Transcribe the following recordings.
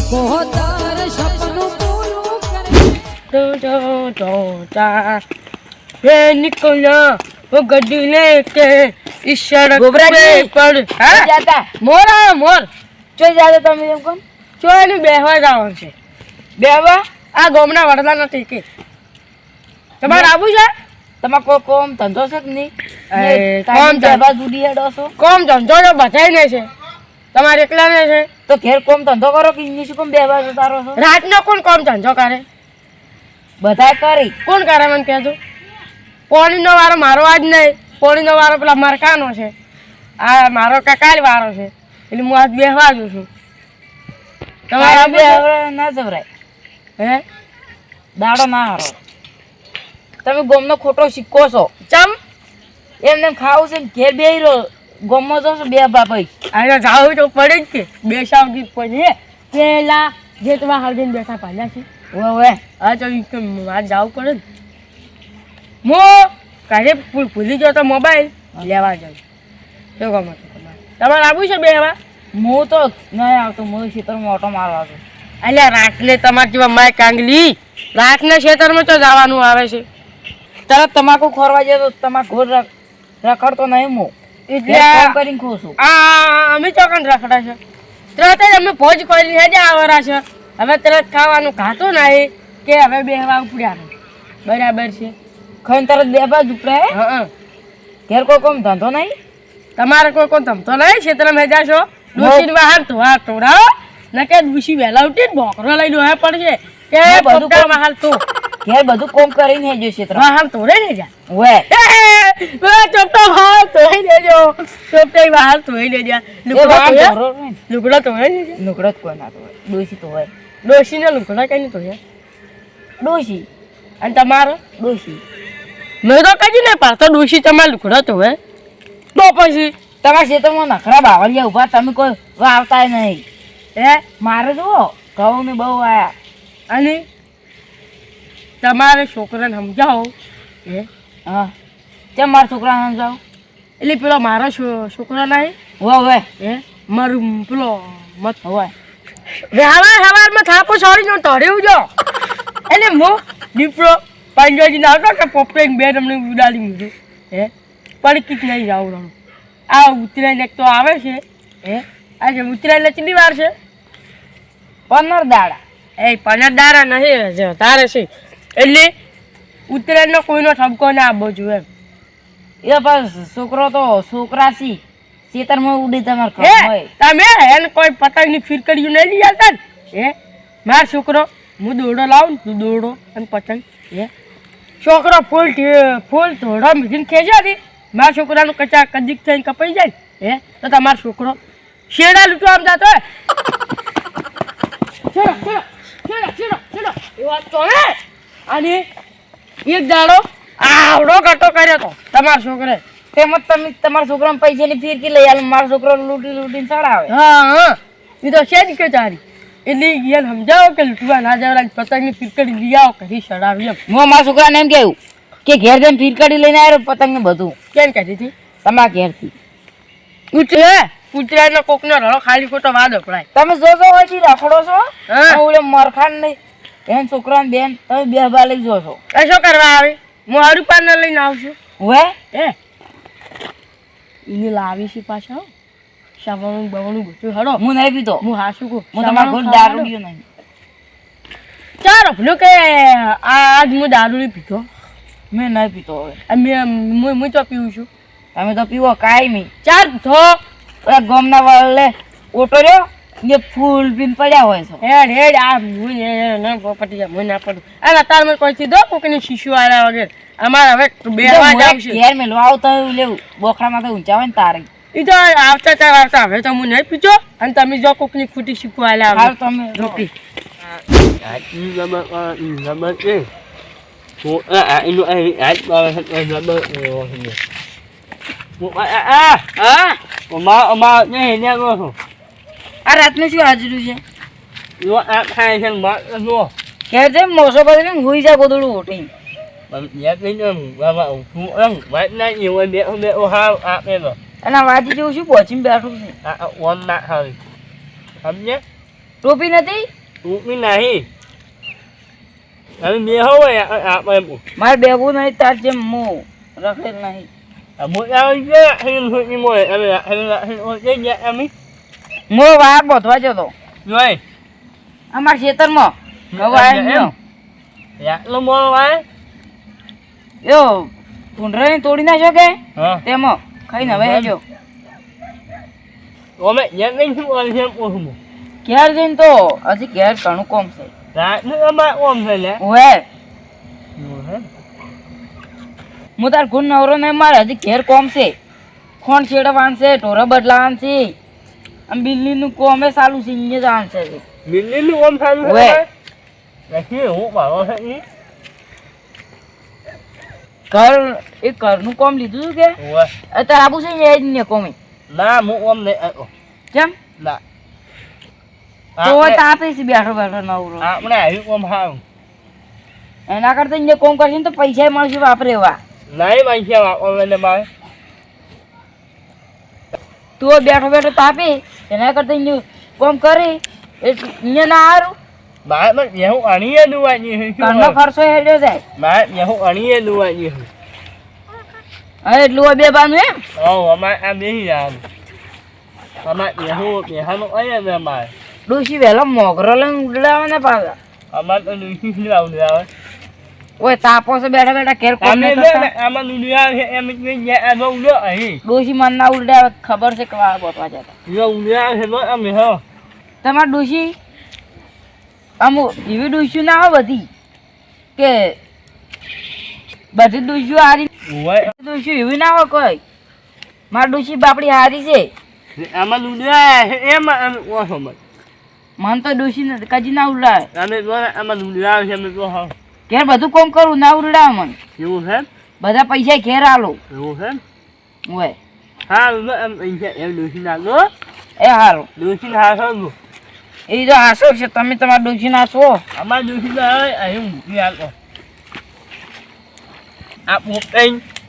તારે સપનું પૂરું કરે ये निकला वो गड्डी लेके इस सड़क पर हाँ જાતા मोरा मोर ચોઈ જાતા તમે એમ કોણ ચોલી બેહવા જવાનું છે બેવા આ ગોમના વડલા નથી કે તમારે આબુ છે તમાર કોઈ કોમ ધંધો છે કે નહીં કોમ બેવા જુડી હેડો છો કોમ ધંધો તો બધાય ને છે તમારે એકલા ને છે તો ઘેર કોમ ધંધો કરો કે ઇંગ્લિશ કોમ બેવા જતા રહો છો રાતનો કોણ કોમ ધંધો કરે બધાય કરી કોણ કરે મને કહેજો પોણીનો વારો મારો આજ નહીં પોણીનો વારો પેલા મરકાનો છે આ મારો કકાલ વારો છે એટલે હું આજ બેહવા જઉં છું તમારે આબુ છે? ના જવરાય હે દાડો ના હારો તમે ગોમનો ખોટો સિક્કો છો ચમ એમને એમ ખાવું છે ને ઘેર બેહી રહો ગોમમાં જશો બે બાપાઈ આજે જાવું તો પડે જ કે બેસાવતી પડે પેલા જે તમારા હાલદીને બેઠા પાડ્યા છે ઓવે હા તો આજ જવું પડે ને હું ઘરે ભૂલી ગયો તો મોબાઈલ લેવા જાઉં શું ગમે તમારે આવું છે બે હવા હું તો નહીં આવતો હું ખેતરમાં ઓટો મારવા છું અલ્યા રાતને તમારે જેવા માય કાંગલી રાતને ખેતરમાં તો જવાનું આવે છે તરત તમાકુ ખોરવા જાય તો તમાકુ ઘોર રખડતો નહીં હું એટલે કામ કરીને ખઉં છું આ અમે ચોકન રખડા છે તરત જ અમે ભોજ કરીને હેડે આવરા છે હવે તરત ખાવાનું ખાતું નહીં કે હવે બે હવા ઉપડ્યા બરાબર છે ખાઈને તરત બે બાજુ ઉપડે હા ઘેર કોઈ કોમ ધંધો નહીં તમારે કોઈ કોઈ ધમતો નહીં ક્ષેત્રમાં જાશો ડોસીને બહાર ધોવા તોડાવો ને કે ડૂસી વહેલા ઉઠીને બોકરો લઈ ડોહે પડશે કે બધું બધું કામ- હાલ તો ઘેર બધું કોમ કરીને હેજો ક્ષેત્ર હાલ તોડે ને જા ઓવે ચોપટો હાલ તોડી દેજો ચોપટે હાલ તોડી દેજો લુગડો તોડ્યા? ઢોરો હોય ને, લુગડો તોડે દેજો લુગડો જ કોઈ ના તો હોય ડોસી તો હોય ડોસીને લુગડા કઈ નહીં તોડ્યા ડોસી અને તમારો ડોસી મેં તો કદી નહીં પાડતો ડોસી તમારે લુગડા તોડે તો પછી તમારા ક્ષેત્રમાં નખરા બાવળિયા ઉભા તમે કોઈ વાવતા નહીં હે મારે જુઓ ઘઉં ને બહુ આયા અને તમારે છોકરાને સમજાવો હે હા કેમ મારા છોકરાને સમજાવ એટલે પેલો મારો છોકરો નહીં હવે હે મારું પેલો મત હવે સવારમાં થાપો છોડીને તળ્યું જો એટલે હું દીપડો પંજોજી આવતો કે પપ્પે બે તમને ઉડાડી મૂક્યું હે પડકી જ નહીં જાઉં રહું આ ઉતરાઈને એક તો આવે છે હે આજે ઉતરાઈને કેટલી વાર છે 15 દાડા એ 15 દાડા નહીં જો તારે છે એટલે ઉતરાયણનો કોઈનો ઠપકો ના આપવો જોઈએ એ બસ છોકરો તો છોકરા સી ખેતરમાં ઉડી તમારે હે ખબર હોય તમે એને કોઈ પતંગની ફિરકડીયું નહીં લઈ આવતા ને હે માર છોકરો હું દોડો લાવું ને તું દોડો અને પતંગ હે છોકરો ફૂલ ધોડો મીઠીને ખેંચ્યા હતી મારા છોકરાનું કચા કદીક થઈને કપાઈ જાય હે તો તમારો છોકરો શેડા લૂંટવા આમ જતો હે છેડો એ વાત તો હે અને એક દાડો આવડો ગટો કર્યો તો તમારા છોકરે તેમાં તમે તમારા છોકરાને પૈસાની ફિરકી લઈ આલે મારો છોકરો લૂંટીને ચડાવે હા એ તો છે જ કે તારી એટલે એને સમજાવો કે લૂંટવા ના જવરા પતંગની ફિરકડી લઈ આવો કરી ચડાવી એમ હું મારા છોકરાને એમ કહ્યું કે ઘેર જઈને ફિરકડી લઈને આવ્યો પતંગ ને બધું કેમ કહેતી હતી તમારા ઘેરથી ઉતરાયણનો કોકનો રડો ખાલી ખોટો વાદ અપડાય તમે જોજો હોયથી રખડો છો હા. ઓલે મરખાન નહીં બેન છોકરાને બેન તમે બે બા લઈ જોશો એ શું કરવા આવે હું હારું પાર્લર લઈને આવશું હવે હે એને લાવી છે પાછા સાવણું બવણું બધું હડો હું નહીં પીતો હું હાસું કહું હું તમારા ઘર દારૂ પીયો નહીં ચાલો પેલું કે આજ હું દારૂ નહીં પીતો મેં નહીં પીતો હવે હું તો પીવું છું તમે તો પીવો કાંઈ ચાર ધો ઓલા ગામના વાળે ઓટો રહ્યો એ ફૂલ પીને પડ્યા હોય છે હેડ હેડ આ હું ના પટી જાય હું ના પડું અને અત્યારે કોઈ થી દો કોકની શીશુ આવ્યા વગેરે અમારે હવે બે વાર આવશે ઘેર મેં આવતા એવું લેવું બોખરામાં તો ઊંચા હોય ને તારે એ તો આવતા હવે તો હું નહીં પીજો અને તમે જો કોકની ખોટી શીખવા હાલ આવ્યા તમે રોકી આ રાતનું શું હાજરું છે ઘેર જઈને મોસો કરીને હુઈ જાય ગોદડું ઉઠી અને વાજી જેવું શું પહોંચીને બેઠું છે ટોપી નથી ટૂંકી નહીં અમે બે હોય આપણે મારે બેવું નહીં તાર જેમ હું રખેલ નહીં મોટા આવી ગયા અહીં મોય અમે હું વાર બોધવા જતો જોઈ અમારા ખેતરમાં ગવાય એટલો મોડો વાય યો ભૂંડરાને તોડી નાખ્યો કે હા તેમાં ખાઈને હવે હેજો અમે જેમ નહીં શું કરે છે ઓછું ઘેર જઈને તો હજી ઘેર ઘણું કોમ છે રાતનું અમારે ઓમ છે લે ઓએ હું તાર ગુણ નવરો ને મારે હજી ઘેર કોમ છે ખોણ છેડવાનું છે ઢોરો બદલાવાનું છે આમ બિલ્લીનું કોમે ચાલુ છે અહીંયા જવાનું છે મિલ્લીનું ઓમ સારું ઓએ છે હું મારો છે ઈ ઘર એ ઘરનું કોમ લીધું હતું કે ઓએ અત્યારે આબુ છે એ જ ને કોમે ના હું ઓમ નહીં આવ્યો કેમ ના તો તાપે છે બેઠો બેઠો નવરો આપણે આવ્યું ઓમ સારું એના કરતા અહીંયા કોમ કરશે ને તો પૈસા મળશે વાપરે એવા નહીં પૈસા વાપરવાને મારે તું બેઠો બેઠો તાપે એના કરતા અહીંયા કોમ કરે એટલે અહીંયા ના હારું મારે પણ એવું અણીએ દુવાની ઘરનો ખર્ચો હેડ્યો જાય મારે એવું અણીએ દુવાની હવે એટલું બે બાનું એમ અમારે આ બેસી જવાનું અમારે એવું બેહાનું અહીંયા ને અમારે ડોશી વહેલો મોગરો લઈને ઉડાવવાના પાછા અમારે તો દુસરી લાવું આવે ઓય તાપો છે બેઠા બેઠા ઘેર કોમ નહીં કરતા આમાં દુનિયા છે એમ જ ઉડો અહીં ડોશી મન ના ઉડાવે ખબર છે કે વાર બોતવા જતા ઉડ્યા છે અમે હો તમારે ડોશી અમુક એવી ડોશીઓ ના હોય બધી કે બધી ડોશીઓ હારી ડોશીઓ એવી ના હોય કોઈ મારી ડોશી બાપડી હારી છે આમાં દુનિયા છે એમાં ઓછો મન તો ડોશી ને કજી ના ઉડાવે અમે આમાં દુનિયા છે અમે તો હા ઘેર બધું કોમ કરું ના ઉડાવે મને એવું છે બધા પૈસા ઘેર આલો એવું છે ઓય હા એમ દોષી નાખો એ હારું દોષી નાખો એ તો હાસો છે તમે તમારા ડોશી ના છો અમારા દોષી ના અહીં મૂકી નાખો આ પોતે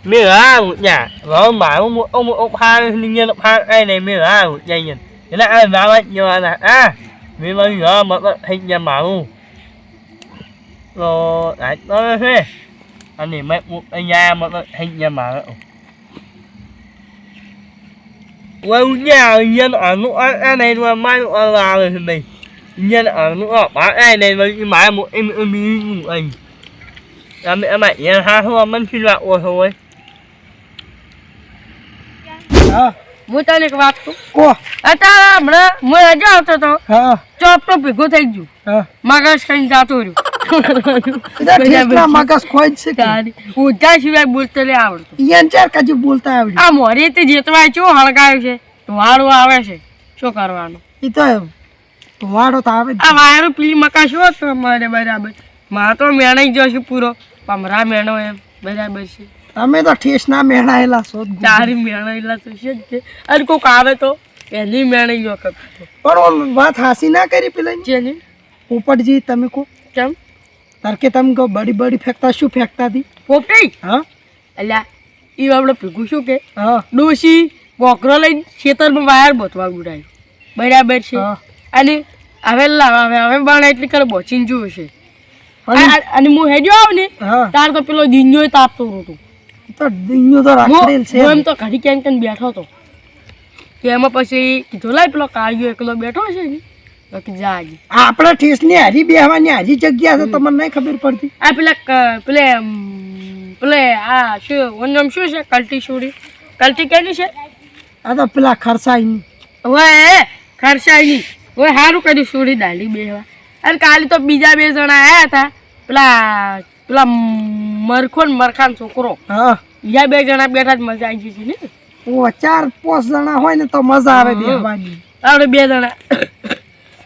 મેં હા યા rồi મારું một hai nhân hai ai này mới là dây nhìn thế là ai bảo anh nhớ là à vì bây giờ mà hình nhà mẫu rồi đấy đó thế anh này mấy anh nhà mà hình nhà mẫu quay nhà nhân ở nước anh này mà mai ở là rồi thì mình nhân ở nước ở bán ai này mà买một em anh em mày nhân hai thôi mình chỉ là thôi હા હું તને એક વાત કહું કો અત્યારે હમણાં હું રજા આવતો હતો હા ચોપ તો ભેગું થઈ ગયું હા મગજ ખાઈને જાતો રહ્યું ઠેસના મગજ ખોઈ જ છે કે તારી ઉધા સિવાય બોલતો લે આવડતું ઈયન ચાર કાજુ બોલતા આવડી આ મોરી તે જેતવાય ચો હળગાયું છે વાળું આવે છે શું કરવાનું ઈ તો વાડો તો આવે જ. આ વાયરો પેલી મકા શું તો મારે બરાબર મારે તો મેણાઈ જશે પૂરો પમરા મેણો એમ બરાબર છે તમે તો ઠેસના મેણાયેલા છો જ. તારી મેણાયેલા તો છે જ છે અને કોઈક આવે તો એની મેણાઈ નો કરતો પણ ઓમ વાત હાસી ના કરી પેલા છે ને પોપટજી તમે કો કેમ તાર કે તમે કહો બડી બડી ફેંકતા શું ફેંકતા હતી પોપટી હા અલ્યા એ આપણે ભેગું શું કે હા ડોશી બોકરો લઈને ખેતરમાં વાયર બોતવા ગુડાયું બરાબર છે હા. અને હવે હવે બાણ એટલી કરે બોચીને જોયું છે અને- અને હું હેજો આવ ને હા તાર તો પેલો દિનજો તાપતો હતો ઈ તો દિન્યો તો રાખેલ છે હું એમ તો ઘડી કેમ કેમ બેઠો હતો કે એમાં પછી કીધું લાય પેલો કાળિયો એકલો બેઠો છે ને તો કે જાગી આપણા ઠેસની હારી બેહવાની હારી જગ્યા છે તમને નહીં ખબર પડતી આ પેલે આ શું ઓનું નામ શું છે કલ્ટી છોડી કલ્ટી કેની છે આ તો પેલા ખરસાઈની ઓય ખર્ચાઈની ઓય સારું કર્યું છોડી દાલી બેહવા અને કાલે તો બીજા બે જણા આવ્યા હતા પેલા પેલા મરખો ને મરખાન છોકરો હા બીજા બે જણા બેઠા જ મજા આવી ગઈ છે ને ઓ 4-5 જણા હોય ને તો મજા આવે બેહવાની આપણે બે જણા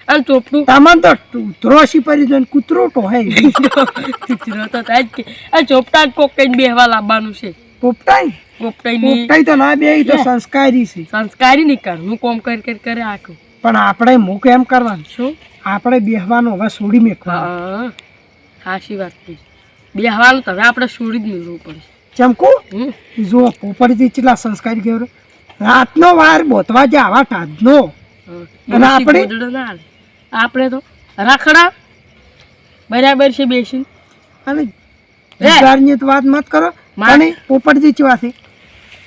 અને ચોપડું તમને તો ધ્રોશી પરી જોઈને કૂતરો તો હે કચરો તો થાય જ કે આ ચોપટા જ કોક કઈ બેહવા લાવવાનું છે પોપટાઈ પોપટાઈની પોપટાઈ તો ના બે તો સંસ્કારી છે સંસ્કારી નહીં કરવું કોમ કરી કરે આખું પણ આપણે મૂક એમ કરવાનું શું આપણે બેહવાનું હવે છોડી મેકવાનું હા હાશી વાત કરી બેહવાનું તો હવે આપણે છોડી જ મેળવવું પડશે ચમકુ હમ જો પોપટજી કેટલા સંસ્કારી કહેવાય રાતનો વાર બોતવા જે આવા ટાઢનો અને આપણે? ગોદડો ના હાલે. આપણે તો રાખડા બરાબર છે બેસીને અને લે. જુગારની તો વાત મત કરો માર- અને પોપટજી ચેવા છે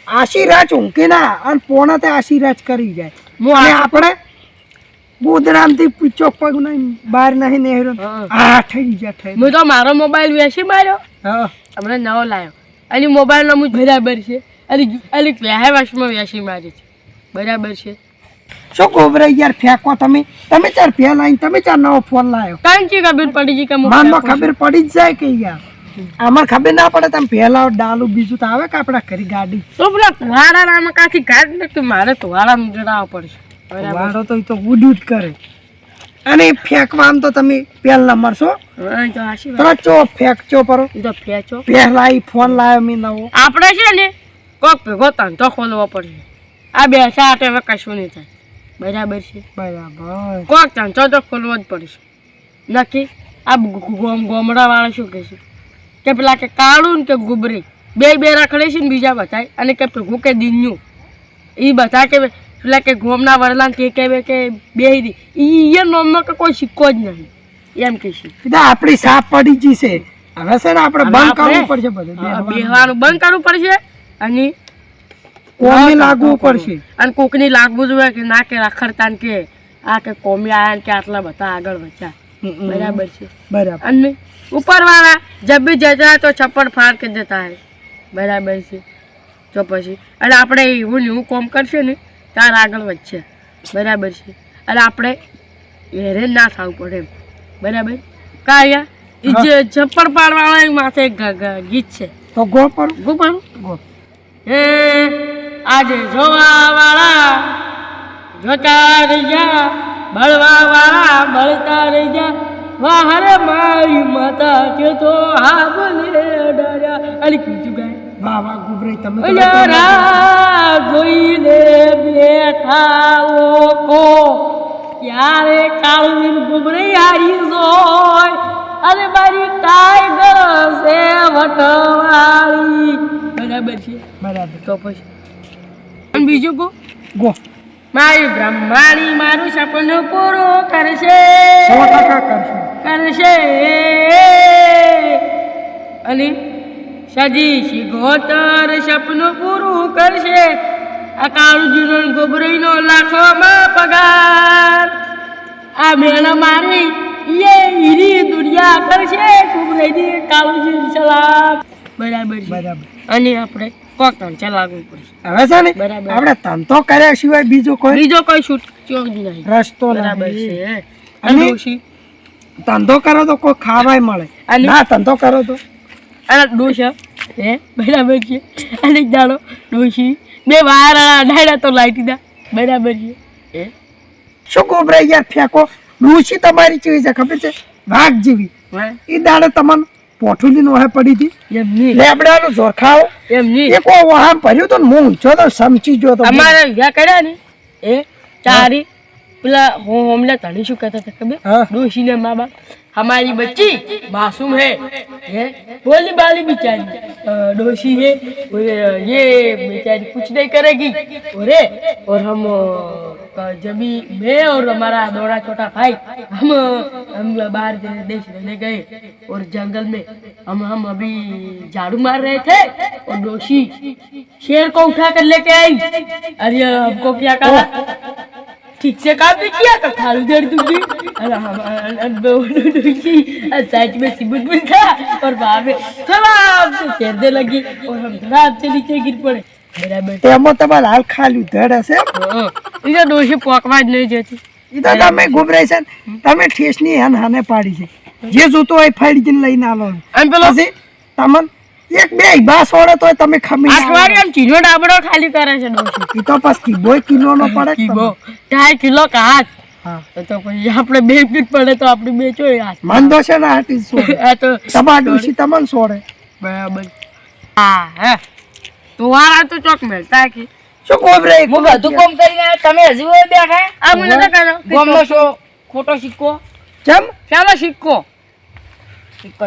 આશીર્વાદ ઊંઘી ના અને પોણા તે આશીર્વાદ કરી જાય હું અને આ- આપણે ગોદરામથી પૂછો પગ નહીં બહાર નહીં નેહરો હા. આ થઈ જાય થઈ હું તો મારો મોબાઈલ વેચી માર્યો હા હમણાં નવો લાવ્યો અને મોબાઈલનો હું બરાબર છે અને વ્યાહે વર્ષમાં વેચી મારી છે બરાબર છે શું ગોબરાઈ યાર ફેંકો તમે ચાર ફેલ આવીને તમે ચાર નવો ફોન લાવ્યો કાંઈ ચી ખબર પડી ગઈ કે હું માનમાં ફેંકું ખબર પડી જ જાય કે યાર આમાં ખબર ના પડે તમે ફેલાવો ડાલું બીજું તો આવે કે આપણા ઘરે ગાડી છું. તો પેલા કુવાડા નામાં કાંથી ગાડ ને તું મારે કુવાડા જડાવવા પડશે બરાબર વાળો તો ઈ તો ઉડ ઉડ કરે અને ફેંકવામાં તો તમે પેલ ના મરશો હા, એ તો આશીર્વાદ તો ચો ફેંકચો પરો એ તો ફેંચો પહેલા ફોન લાવ્યો મેં નવો આપણે છે ને કોક ભેગો ધંધો ખોલવો પડશે આ બે સાથે હવે કશું નહીં થાય બરાબર છે બરાબર કોક ધંધો તો ખોલવો જ પડશે નક્કી આ ગોમડાવાળા શું કહે છે કે પેલા કે કાળું ને કે ગુબરી બે રખડે છે ને બીજા બતાય અને કે ભેગું કે દીન્યું એ બધા કે પેલા કે ગોમના વરલાન કે કહેવે કે બે એ નોમનો કે કોઈ સિક્કો જ નહીં એમ કે છે કીધા આપણી સાપ પડી ગઈ છે હવે છે ને આપણે બંધ કરવું પડશે બધું બેહવાનું બંધ કરવું પડશે અને કોમી લાગવું પડશે અને કોકની લાગવું જોઈએ કે ના કે રખડતા ને કે આ કે કોમી આયા ને કે આટલા બધા આગળ વધ્યા બરાબર છે બરાબર અને ઉપરવાળા જબ ભી જતા તો છપ્પડ ફાડ કે દેતા હે બરાબર છે તો પછી અને આપણે એવું ને એવું કોમ કરશે ને તાર આગળ વધશે બરાબર છે અને આપણે હેરેન ના થવું પડે એમ બરાબર કાયા એ જે છપ્પડ પાડવાળા માથે એક ગીત છે તો ગો પર ગુપાનું ગો હે આજે જોવા વાળા જોતા રહી જા બળવા વાળા બળતા રહી જા વાહ રે મારી માતા કે તો હાબલે ડર્યા અલી બીજું ગાય વાહ વાહ ગુબરાઈ તમે તો અલ્યા જોઈને બેઠા લોકો ક્યારે કાળું ગુબરી હારી જોય અરે મારી ટાઈગર છે વટવાળી બરાબર છે બરાબર તો પછી અને બીજું કો ગો મારી બ્રહ્માણી મારું સપનું પૂરું કરશે 100% કરશે અને સજી શિગોતર સપનું પૂરું કરશે આ કાળુજીનો ગોબરીનો લાખોમાં પગાર આ મેળ મારી એ હીરી દુનિયા કરશે ગોબરીની કાળુજી સલામ બરાબર છે બરાબર અને આપણે કોક ચલાવવું પડશે હવે છે ને બરાબર. આપણે ધંધો કર્યા સિવાય બીજો કોઈ બીજો કોઈ છૂટ નહીં રસ્તો બરાબર નથી છે અને અને ડોશી ધંધો કરો તો કોઈ ખાવાય મળે અને- ના ધંધો કરો તો અને ડોશા હે બરાબર છે અને એક દાડો ડોશી બે વાર ડાયડા તો લાઈટી દા બરાબર છે હે શું ગોબરાઈ યાર ફેંકો ડૂસી તમારી કેવી છે ખબર છે વાઘ જેવી એ દાડે તમને પોઠુલી નો હે પડી હતી એમ નહીં લેબડાનું જોર ખાઓ એમ નહીં એ કોઈ વહામ ભર્યું તો ને હું ઊંચો તો સમજી ગયો તો અમારે વિવાહ કર્યા ને એ ચારી પેલા હું હમણાં તને શું કહેતા હતા ખબર હા. डोशी ने माँ बाप हमारी बच्ची मासूम है बोली बाली बेचारी डोशी है और ये बेचारी कुछ नहीं करेगी और हम जब मैं और हमारा बड़ा छोटा भाई हम बाहर देश रहने गए और जंगल में हम अभी झाड़ू मार रहे थे और डोशी शेर को उठा कर लेके आई अरे हमको क्या कहा ठीक से काम नहीं किया तो थाल उधर दूंगी साइड में सिबुल था और वहां में थोड़ा से तैरने लगी और हम थोड़ा से नीचे गिर पड़े बराबर તેમાં તમારે હાલ ખાલી ધડ હશે इधर डोशी पोकवा જ નહીં જતી એ તો તમે ગોબરાઈ છે ને, તમે ઠેસની હાન હાને પાડી છે જે જોતો હોય ફાડીને લઈને આવો અને પેલો પછી તમને એક બે બાસ ઓળે તોય તમે ખમી અઠવાડિયે આમ ચીનો ડાબડો ખાલી કરે છે ડોશી એ તો પછી કિબોય કિલો નો પડે કે કિલો તમને. 2.5 કિલો કાચ હા તો પછી આપણે 2 ફીટ પડે તો આપણે બે ચોય હાથ મંદો છે ને હાટી સોડે આ તો તમાર ડોશી તમને સોડે બરાબર હા હે તો વાળા તો ચોક મેલતા કે શું ગોબરાઈ હું બધું કામ કરીને આવ્યો, તમે હજુ હોય બેઠા આ મને તો કહો ગોમનો શો ખોટો સિક્કો ચમ ચાલો સિક્કો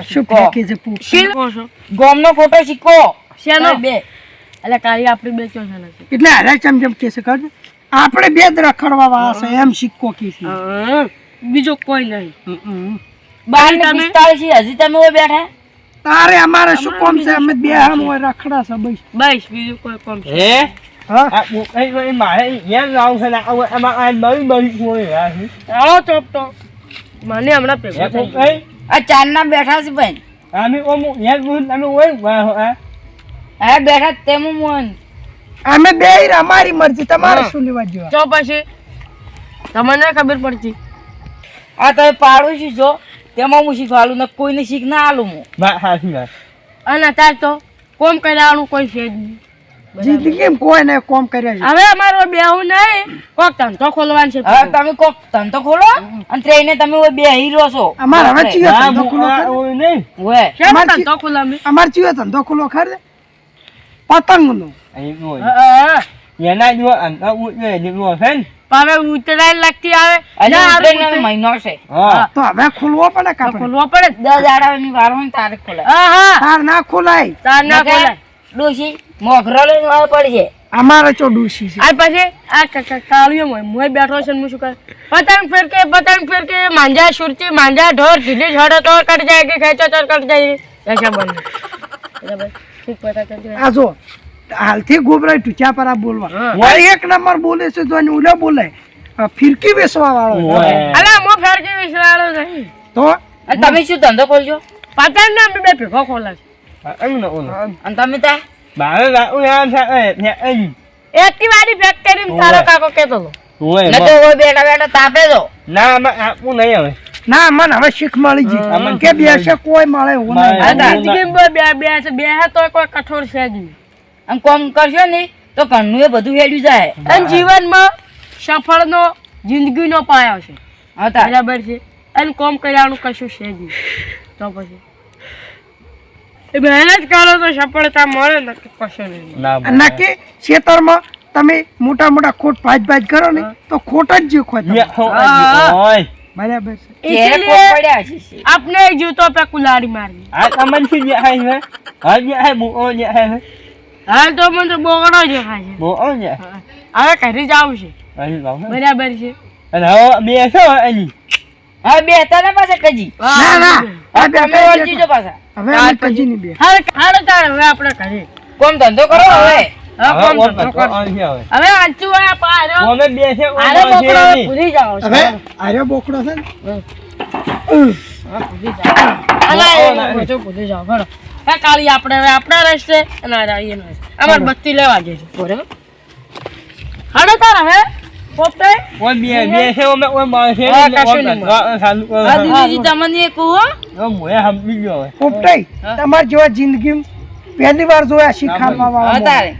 શું ફેંકે છે પૂછ સિક્કો છો ગોમનો ખોટો સિક્કો શેનો બે એટલે કાલી આપણે બે ચો છે નથી એટલે હારે ચમ ચમ કે છે ખબર આપણે બે જ રખડવા વાળા છે એમ સિક્કો કે છે બીજું કોઈ નહીં. બાર તમે- 45 હજી તમે ઓય બેઠા તારે અમારે શું કામ છે? અમે બે આમ હોય રખડા છે બસ. બસ બીજું કોઈ કામ છે. હે હા આ બોકાઈ મારે યાર લાવ છે ને આમાં આ બળી બળી કોઈ યાર આવો ચોપ તો મને હમણાં ભેગો હે થઈ ગયો. બોકાઈ આ ચારના બેઠા છે ભાઈ અમે ઓમ યાર બોલ તમે ઓય વાહ આ હા બેઠા તેમ મોહન અમે બે અમારી મરજી, તમારે શું લેવા જેવા? તો પછી તમને ખબર પડતી. આ તમે પાડોશી છો તેમાં હું શીખવાડું ને કોઈને શીખ ના આલું હું બા હાથી વાત અને અત્યારે તો કોમ કર્યાનું કોઈ છે જ નહીં. જિંદગી કોઈ ને કોમ કર્યા છે. હવે અમારો બેહું નહીં, કોક ધંધો ખોલવાનો છે. હવે તમે કોક ધંધો ખોલો અને ટ્રેને તમે ઓય બે હીરો છો અમારે હવે ચીયો આ ધંધો ખુલ્લો બોકા ખરે? ઓય નહીં ઓય શેનો અમાર ધંધો ખોલાવે? અમારે ચીયો ધંધો ખુલ્લો ખરે? પતંગનો. અહીં ઓય હા, એના જો અંતા ઉતરે જેવો છે ને પણ હવે ઉતરાયણ લાગતી આવે આજે ના, હારું ટ્રેન ઉતરે- મહિનો છે હા તો હવે ખોલવો પડે તો કાપડ. ખોલવો પડે જ. 10 દાડાની વાર હોય ને તારે ખોલે હા હા, તાર ના ખોલાય. તાર ના ખોલાય. ડોશી મોઘરો લઈને આવે પડશે અમારે ચો ડૂસી છે. આ પછી આ કાળિયો મોય બેઠો છે ને હું શું કર પતંગ ફેર કે માંજા સુરતી માંજા ઢોર ઢીલી છોડો તો કટ જાયગી ખેંચો તો કટ જાયગી ऐसा बन बराबर ठीक पता चल गया આ જો હાલથી ગોબરાઈ ટુચા પર આ બોલવા. હા. વળી એક નંબર બોલે છે તો એને ઉલે બોલે ફિરકી વેચવા વાળો. ઓય अरे मो फेर के विश्वास नहीं તો અને તમે શું ધંધો ખોલશો पतंग ना मैं भेगो खोला anh nó là અને તમે તા bà nó là ui ăn sao ấy nhẹ anh एक की वाली फैक्ट्री में तारो काको केतो लो ui ન તો ઓય બેઠા બેઠા તાપે જો na mà à cũng này rồi ના મને હવે શીખ મળી ગઈ કે બેસે કોઈ મળે એવું નહીં. મળે. जिंदगी में બે है तो कोई कठोर છે જ નહીં આમ કોમ કરશો ને તો ઘરનું એ બધું હેડ્યું જાય અને જીવનમાં સફળનો જિંદગીનો પાયો છે હા તા બરાબર છે અને કોમ કર્યાનું કશું છે જ નહીં તો પછી એ મહેનત કરો તો સફળતા મળે ને કશું નહીં na નક્કી ખેતરમાં તમે મોટા મોટા ખોટ ભાજ કરો ને તો ખોટ જ જે ખોટ nhẹ không anh rồi બરાબર છે. ઘેરે કોક इसलिए પડ્યા છે अपने जूतों पे कुल्हाड़ी मारनी à cảm ơn xin nhẹ hay hả ở nhẹ hay bố ơi nhẹ hay hả હાલ તો મને બોગડો દેખાય છે bố ơi nhẹ હવે ઘરે જાવું છે anh bảo hết બરાબર છે anh hả bia sao anh હવે બેહતા ને પાછા કજી ના ના આ તમે બેઠા વળજી જો પાછા હવે અમે કજી ની બે હાલ તારે હવે આપણે ઘરે કોમ ધંધો કરો હવે હવે hả કોમ con ધંધો phải có કરશું. anh hiểu rồi હવે આચું આ પારો bố mấy bia sao આરે ôi બોકડો bia đi ભૂલી જાઓ છો. હવે આર્યો બોકડો છે ને હા, ભૂલી જાઓ. અલા, એ બધું ભૂલી જાઓ ખરો હે કાળી આપણે હવે આપણા રસ્તે અને આ રાઈએ નો રસ્તે. અમારે બત્તી લેવા જઈશું બરાબર હાલો તાર હવે પોતે ôi bia sao mấy ôi mà thế À, con cà phê là này có thằng આ દીદીજી તમને એક કહું હો. nó mũi hầm đi rồi પોપટાઈ તમાર જેવા જિંદગી પહેલી વાર જોયા શીખાડવા હા વાળા તારે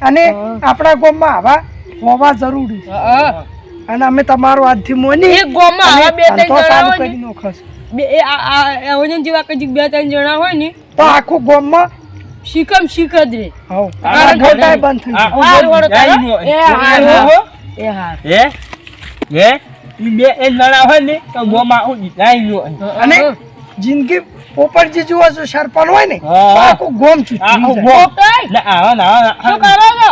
અને આપણા ગામમાં આવા હોવા જરૂરી છે. હા અને અમે તમારો આજથી મોની એક ગોમાં અને આવા બે ત્રણ ધંધો જણા ચાલુ હોય કરી ને નાખો. બે એ આ વજન જેવા કજીક બે ત્રણ જણા હોય ને તો આખું ગામમાં શીખમ શીખ જ રે હવ આ મોટાઈ બંધ થઈ à જાય. હાર વળો જાય કરો. rồi એ હાર hả એ હાર Dạ. Dạ. Đi bé em nó nào hết đi. Tao bố mà cũng đi đây rồi. અને જિંદગી પોપટજી જેવો જો સરપંચ હોય ને તો હા. આખું ગામ À ચૂંટી không જાય. bố. પોપટાઈ Đã à nó શું કરો છો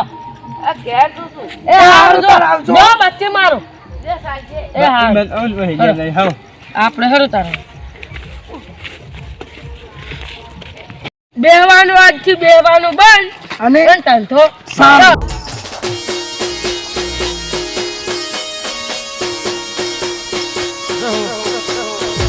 આ ઘેર તું શું એ હાર જો તાર આવજો. જો બચ્ચે મારો એ હાર Mình ơn rồi giờ này không. આપણે હરું તારે બેહવાનું આજથી બેહવાનું બંધ અને ધંધો સારું